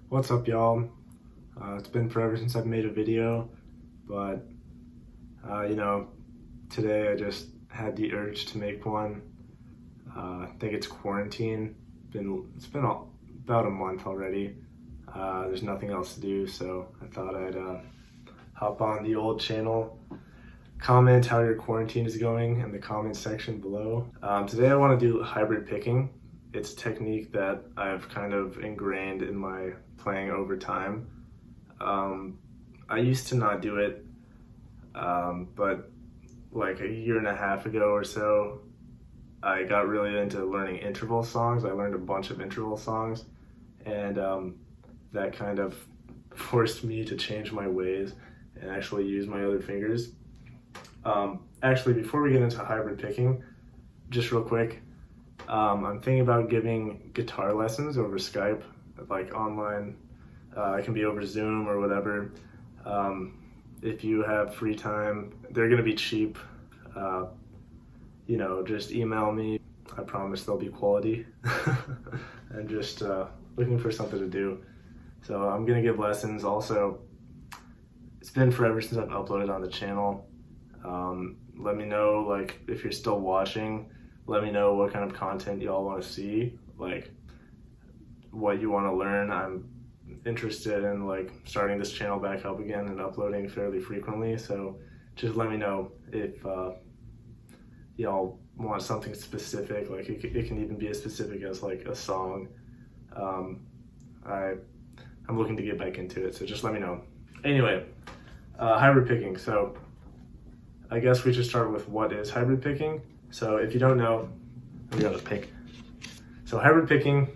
What's up, y'all? It's been forever since I've made a video, but uh, you know, today I just had the urge to make one. I think it's quarantine. It's been about a month already. There's nothing else to do, so I thought I'd hop on the old channel, comment how your quarantine is going in the comment section below. Today I want to do hybrid picking. It's a technique that I've kind of ingrained in my playing over time. I used to not do it, but like a year and a half ago or so, I got really into learning interval songs. I learned a bunch of interval songs, and that kind of forced me to change my ways and actually use my other fingers. Actually, before we get into hybrid picking, just real quick, I'm thinking about giving guitar lessons over Skype, like online. It can be over Zoom or whatever. If you have free time, they're gonna be cheap. Just email me. I promise they'll be quality. I'm just looking for something to do. So I'm gonna give lessons. Also, it's been forever since I've uploaded on the channel. Let me know, like, if you're still watching. Let me know what kind of content y'all want to see, like what you want to learn. I'm interested in like starting this channel back up again and uploading fairly frequently, so just let me know if y'all want something specific. Like it can even be as specific as like a song. I'm looking to get back into it, so just let me know. Anyway, hybrid picking. So I guess we should start with what is hybrid picking. So if you don't know, we gotta pick. So hybrid picking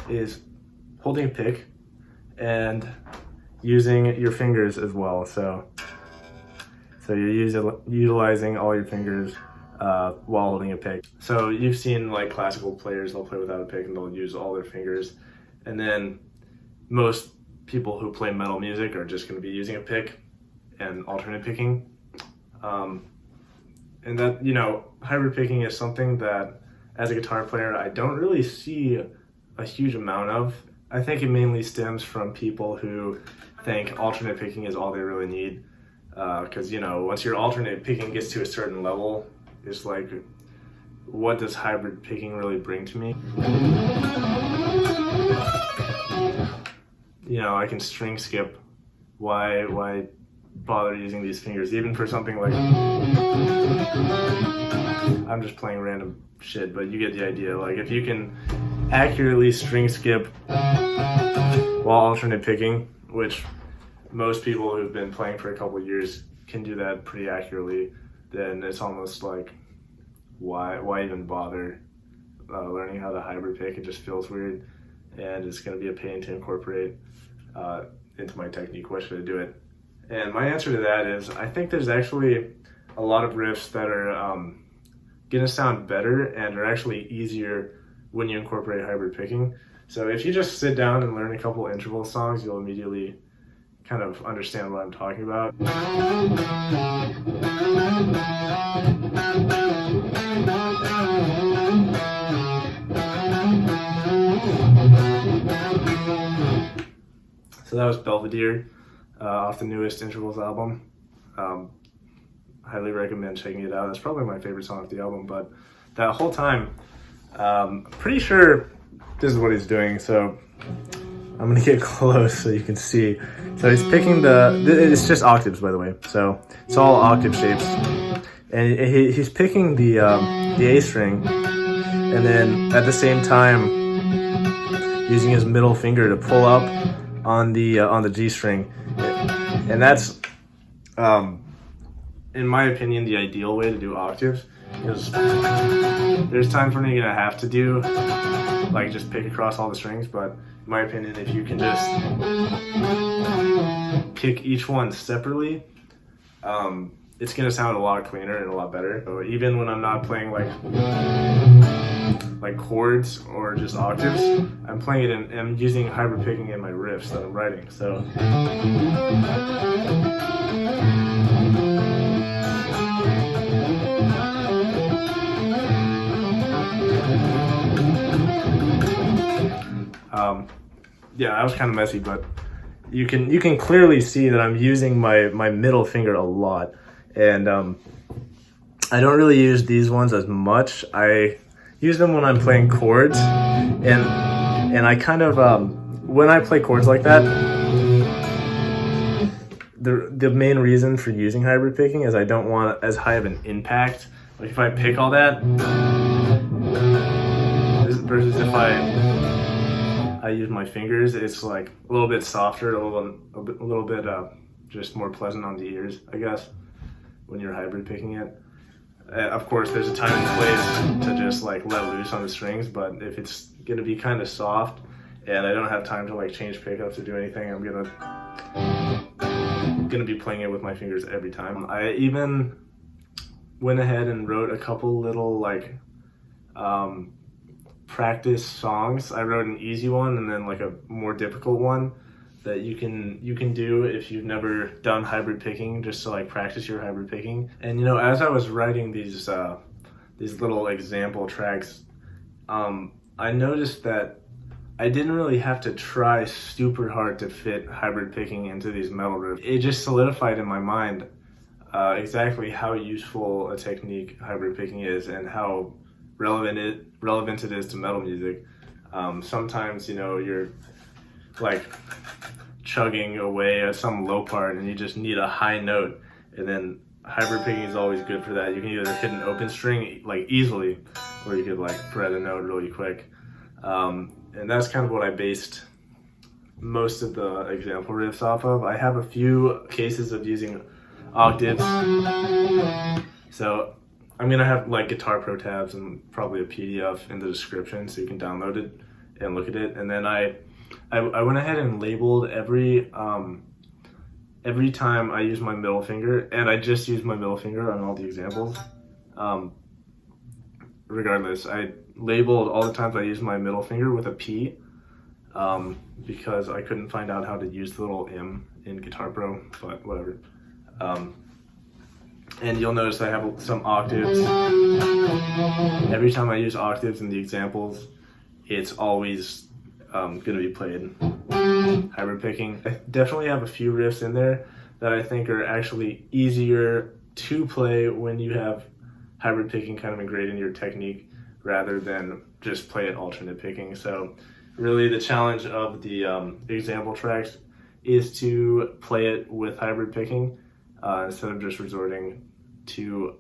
is holding a pick and using your fingers as well. So you're utilizing all your fingers while holding a pick. So you've seen like classical players, they'll play without a pick and they'll use all their fingers. And then most people who play metal music are just gonna be using a pick and alternate picking. And that, hybrid picking is something that as a guitar player, I don't really see a huge amount of. I think it mainly stems from people who think alternate picking is all they really need. Because, once your alternate picking gets to a certain level, it's like, what does hybrid picking really bring to me? I can string skip. Why bother using these fingers, even for something like, I'm just playing random shit, but you get the idea. Like if you can accurately string skip while alternate picking, which most people who've been playing for a couple of years can do that pretty accurately, then it's almost like, why even bother learning how to hybrid pick? It just feels weird, and it's going to be a pain to incorporate into my technique. Why should I do it? And my answer to that is, I think there's actually a lot of riffs that are gonna sound better and are actually easier when you incorporate hybrid picking. So if you just sit down and learn a couple interval songs, you'll immediately kind of understand what I'm talking about. So that was Belvedere. Off the newest Intervals album. Highly recommend checking it out. That's probably my favorite song off the album, but that whole time, I'm pretty sure this is what he's doing, so I'm gonna get close so you can see. So he's picking it's just octaves, by the way, so it's all octave shapes. And he's picking the A string, and then at the same time, using his middle finger to pull up on the G string. And that's, in my opinion, the ideal way to do octaves, because there's times when you're gonna have to do, like, just pick across all the strings, but in my opinion, if you can just pick each one separately, it's gonna sound a lot cleaner and a lot better. So even when I'm not playing like chords or just octaves, I'm playing it and I'm using hybrid picking in my riffs that I'm writing. So yeah, that was kind of messy, but you can clearly see that I'm using my middle finger a lot, and I don't really use these ones as much. I use them when I'm playing chords, and I kind of when I play chords like that, the main reason for using hybrid picking is I don't want as high of an impact. Like if I pick all that versus if I use my fingers, it's like a little bit softer, a little bit just more pleasant on the ears, I guess, when you're hybrid picking it. Of course, there's a time and place to just like let loose on the strings, but if it's gonna be kind of soft and I don't have time to like change pickups or do anything, I'm gonna be playing it with my fingers every time. I even went ahead and wrote a couple little like practice songs. I wrote an easy one and then like a more difficult one that you can do if you've never done hybrid picking, just to like practice your hybrid picking. And you know, as I was writing these little example tracks, I noticed that I didn't really have to try super hard to fit hybrid picking into these metal riffs. It just solidified in my mind exactly how useful a technique hybrid picking is and how relevant it is to metal music. Sometimes, you know, you're like chugging away at some low part and you just need a high note, and then hybrid picking is always good for that. You can either hit an open string like easily, or you could like fret a note really quick. And that's kind of what I based most of the example riffs off of. I have a few cases of using octaves. So I'm gonna have like Guitar Pro tabs and probably a PDF in the description so you can download it and look at it. And then I went ahead and labeled every time I use my middle finger, and I just use my middle finger on all the examples. Regardless, I labeled all the times I use my middle finger with a P, because I couldn't find out how to use the little M in Guitar Pro, but whatever. And you'll notice I have some octaves. Every time I use octaves in the examples, it's always going to be played hybrid picking. I definitely have a few riffs in there that I think are actually easier to play when you have hybrid picking kind of ingrained in your technique rather than just play it alternate picking. So really the challenge of the example tracks is to play it with hybrid picking instead of just resorting to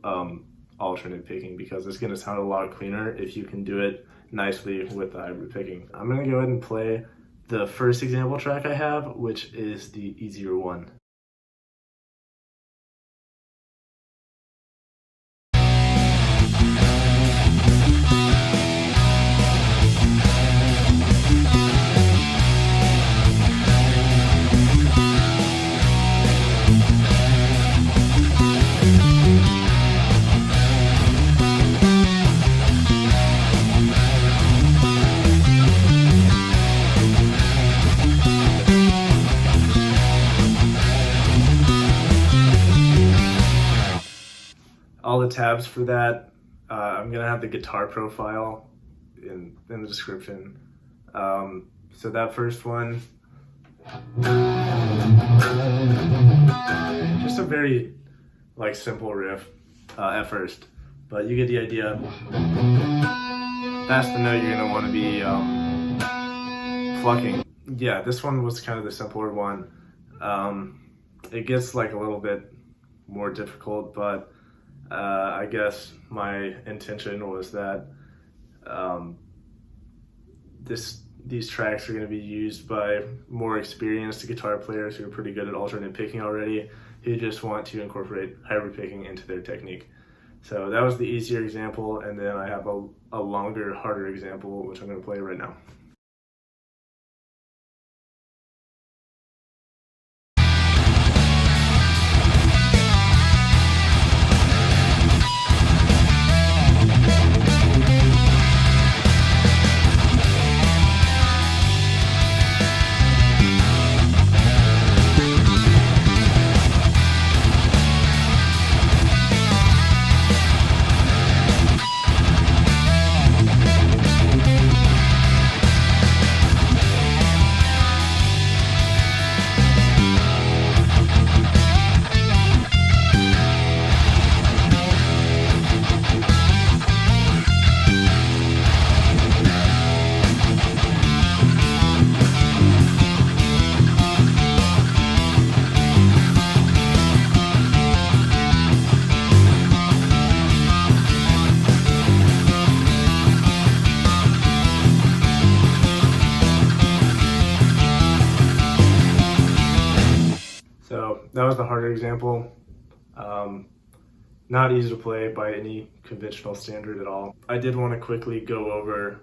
alternate picking, because it's going to sound a lot cleaner if you can do it nicely with the hybrid picking. I'm going to go ahead and play the first example track I have, which is the easier one. All the tabs for that, I'm gonna have the Guitar Pro file in the description. So that first one, just a very like simple riff at first, but you get the idea. That's the note you're gonna want to be plucking. Yeah, this one was kind of the simpler one. It gets like a little bit more difficult, but I guess my intention was that these tracks are going to be used by more experienced guitar players who are pretty good at alternate picking already, who just want to incorporate hybrid picking into their technique. So that was the easier example, and then I have a longer, harder example, which I'm going to play right now. that was the harder example. Not easy to play by any conventional standard at all. I did want to quickly go over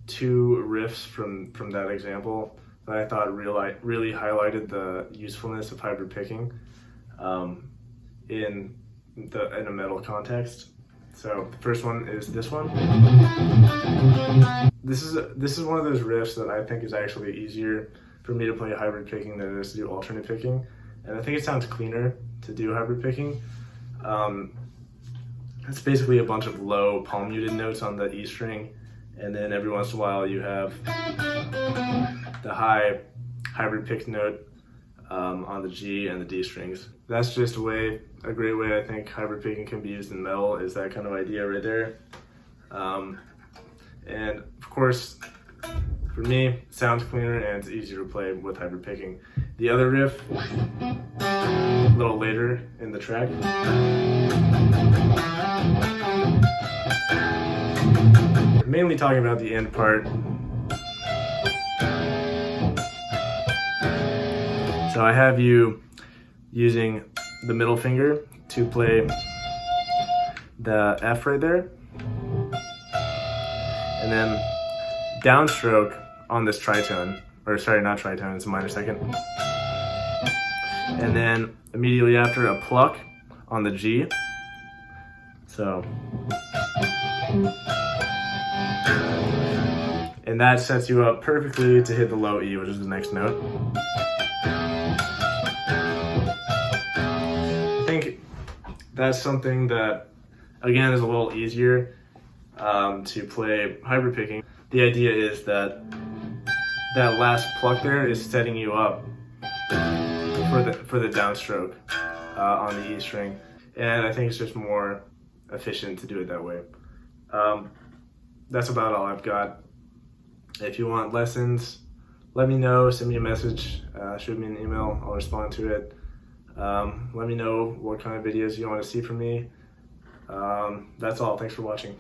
2 riffs from that example that I thought really highlighted the usefulness of hybrid picking in a metal context. So the first one is this one. This is one of those riffs that I think is actually easier for me to play hybrid picking than it is to do alternate picking, and I think it sounds cleaner to do hybrid picking. It's basically a bunch of low palm muted notes on the E string, and then every once in a while you have the high hybrid picked note on the G and the D strings. That's just a great way I think hybrid picking can be used in metal, is that kind of idea right there. And of course, for me, it sounds cleaner and it's easier to play with hybrid picking. The other riff, a little later in the track, mainly talking about the end part. So I have you using the middle finger to play the F right there, and then downstroke on this tritone, or sorry, not tritone, it's a minor second, and then immediately after a pluck on the G. So, and that sets you up perfectly to hit the low E, which is the next note. I think that's something that, again, is a little easier to play hybrid picking. The idea is that that last pluck there is setting you up for the downstroke on the E string, and I think it's just more efficient to do it that way. That's about all I've got. If you want lessons, let me know, send me a message, shoot me an email, I'll respond to it. Let me know what kind of videos you want to see from me. That's all, thanks for watching.